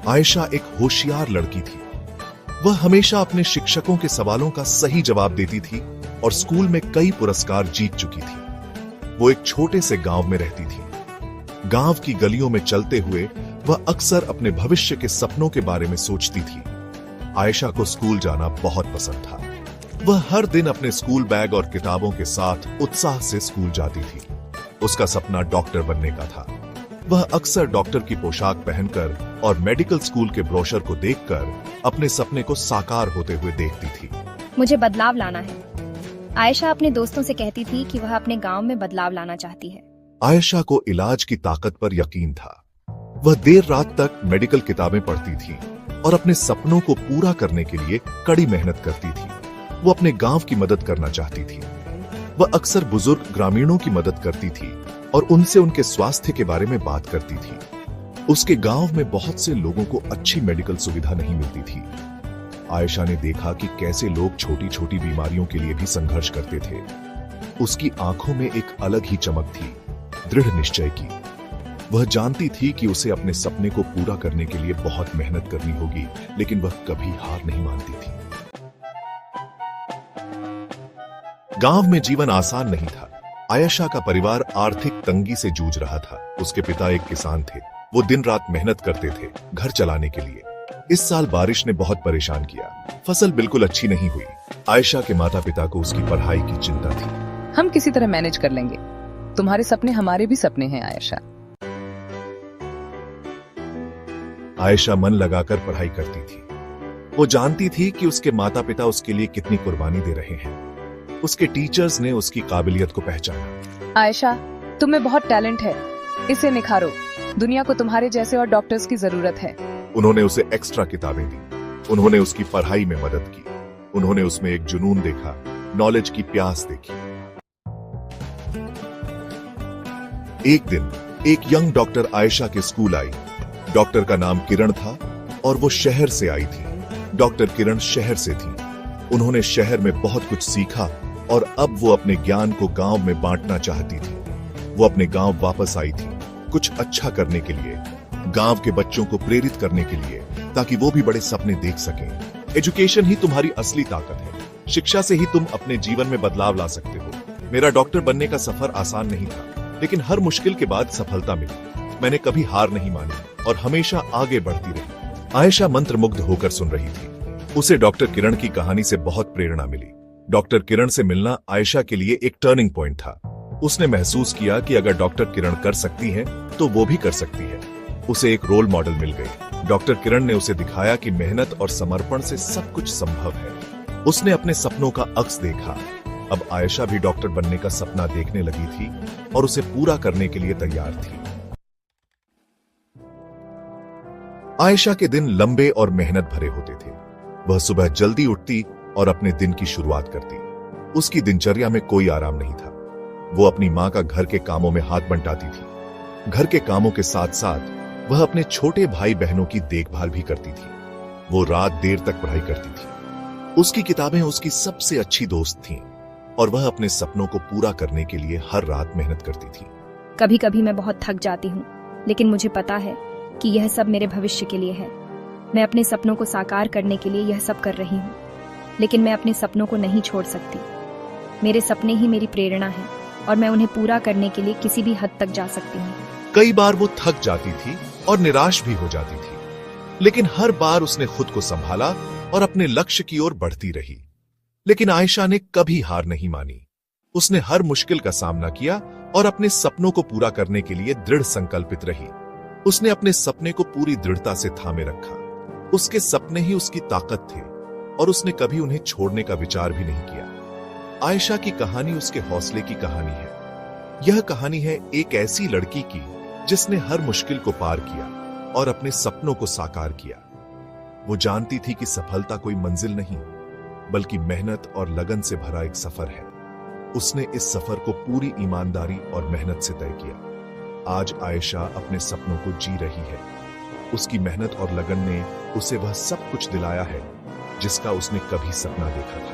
आयशा एक होशियार लड़की थी। वह हमेशा अपने शिक्षकों के सवालों का सही जवाब देती थी और स्कूल में कई पुरस्कार जीत चुकी थी। वो एक छोटे से गांव में रहती थी। गांव की गलियों में चलते हुए वह अक्सर अपने भविष्य के सपनों के बारे में सोचती थी। आयशा को स्कूल जाना बहुत पसंद था। वह हर दिन अपने स्कूल बैग और किताबों के साथ उत्साह से स्कूल जाती थी। उसका सपना डॉक्टर बनने का था। वह अक्सर डॉक्टर की पोशाक पहनकर और मेडिकल स्कूल के ब्रोशर को देखकर अपने सपने को साकार होते हुए देखती थी। मुझे बदलाव लाना है। आयशा अपने दोस्तों से कहती थी कि वह अपने गांव में बदलाव लाना चाहती है। आयशा को इलाज की ताकत पर यकीन था। वह देर रात तक मेडिकल किताबें पढ़ती थी और अपने सपनों को पूरा करने के लिए कड़ी मेहनत करती थी। वो अपने गांव की मदद करना चाहती थी। वह अक्सर बुजुर्ग ग्रामीणों की मदद करती थी और उनसे उनके स्वास्थ्य के बारे में बात करती थी। उसके गांव में बहुत से लोगों को अच्छी मेडिकल सुविधा नहीं मिलती थी। आयशा ने देखा कि कैसे लोग छोटी छोटी बीमारियों के लिए भी संघर्ष करते थे। उसकी आंखों में एक अलग ही चमक थी, दृढ़ निश्चय की। वह जानती थी कि उसे अपने सपने को पूरा करने के लिए बहुत मेहनत करनी होगी, लेकिन वह कभी हार नहीं मानती थी। गांव में जीवन आसान नहीं था। आयशा का परिवार आर्थिक तंगी से जूझ रहा था। उसके पिता एक किसान थे। वो दिन रात मेहनत करते थे घर चलाने के लिए। इस साल बारिश ने बहुत परेशान किया। फसल बिल्कुल अच्छी नहीं हुई। आयशा के माता पिता को उसकी पढ़ाई की चिंता थी। हम किसी तरह मैनेज कर लेंगे। तुम्हारे सपने हमारे भी सपने हैं आयशा। आयशा मन लगाकर पढ़ाई करती थी। वो जानती थी कि उसके माता पिता उसके लिए कितनी कुर्बानी दे रहे हैं। उसके टीचर्स ने उसकी काबिलियत को पहचाना। आयशा, तुम्हें बहुत टैलेंट है, इसे निखारो। दुनिया को तुम्हारे जैसे और डॉक्टर्स की जरूरत है। उन्होंने उसे एक्स्ट्रा किताबें दी। उन्होंने उसकी पढ़ाई में मदद की। उन्होंने उसमें एक जुनून देखा, नॉलेज की प्यास देखी। एक दिन एक यंग डॉक्टर आयशा के स्कूल आई। डॉक्टर का नाम किरण था और वो शहर से आई थी। डॉक्टर किरण शहर से थी। उन्होंने शहर में बहुत कुछ सीखा और अब वो अपने ज्ञान को गांव में बांटना चाहती थी। वो अपने गांव वापस आई थी, कुछ अच्छा करने के लिए, गांव के बच्चों को प्रेरित करने के लिए, ताकि वो भी बड़े सपने देख सकें। एजुकेशन ही तुम्हारी असली ताकत है। शिक्षा से ही तुम अपने जीवन में बदलाव ला सकते हो। मेरा डॉक्टर बनने का सफर आसान नहीं था, लेकिन हर मुश्किल के बाद सफलता मिली। मैंने कभी हार नहीं मानी और हमेशा आगे बढ़ती रही। आयशा मंत्रमुग्ध होकर सुन रही थी। उसे डॉक्टर किरण की कहानी से बहुत प्रेरणा मिली। डॉक्टर किरण से मिलना आयशा के लिए एक टर्निंग पॉइंट था। उसने महसूस किया कि अगर डॉक्टर किरण कर सकती है तो वो भी कर सकती है। उसे एक रोल मॉडल मिल गई। डॉक्टर किरण ने उसे दिखाया कि मेहनत और समर्पण से सब कुछ संभव है। उसने अपने सपनों का अक्स देखा। अब आयशा भी डॉक्टर बनने का सपना देखने लगी थी और उसे पूरा करने के लिए तैयार थी। आयशा के दिन लंबे और मेहनत भरे होते थे। वह सुबह जल्दी उठती और अपने दिन की शुरुआत करती। उसकी दिनचर्या में कोई आराम नहीं था। वो अपनी मां का घर के कामों में हाथ बंटाती थी। घर के कामों के साथ साथ वह अपने छोटे भाई बहनों की देखभाल भी करती थी। वो रात देर तक पढ़ाई करती थी। उसकी किताबें उसकी सबसे अच्छी दोस्त थीं और वह अपने सपनों को पूरा करने के लिए हर रात मेहनत करती थी। कभी कभी मैं बहुत थक जाती हूँ, लेकिन मुझे पता है कि यह सब मेरे भविष्य के लिए है। मैं अपने सपनों को साकार करने के लिए यह सब कर रही हूँ, लेकिन मैं अपने सपनों को नहीं छोड़ सकती। मेरे सपने ही मेरी प्रेरणा है और मैं उन्हें पूरा करने के लिए किसी भी हद तक जा सकती हूँ। कई बार वो थक जाती थी और निराश भी हो जाती थी, लेकिन हर बार उसने खुद को संभाला और अपने लक्ष्य की ओर बढ़ती रही। लेकिन आयशा ने कभी हार नहीं मानी। उसने हर मुश्किल का सामना किया और अपने सपनों को पूरा करने के लिए दृढ़ संकल्पित रही। उसने अपने सपने को पूरी दृढ़ता से थामे रखा। उसके सपने ही उसकी ताकत थे और उसने कभी उन्हें छोड़ने का विचार भी नहीं किया। आयशा की कहानी उसके हौसले की कहानी है। यह कहानी है एक ऐसी लड़की की जिसने हर मुश्किल को पार किया और अपने सपनों को साकार किया। वो जानती थी कि सफलता कोई मंजिल नहीं, बल्कि मेहनत और लगन से भरा एक सफर है। उसने इस सफर को पूरी ईमानदारी और मेहनत से तय किया। आज आयशा अपने सपनों को जी रही है। उसकी मेहनत और लगन ने उसे वह सब कुछ दिलाया है जिसका उसने कभी सपना देखा था।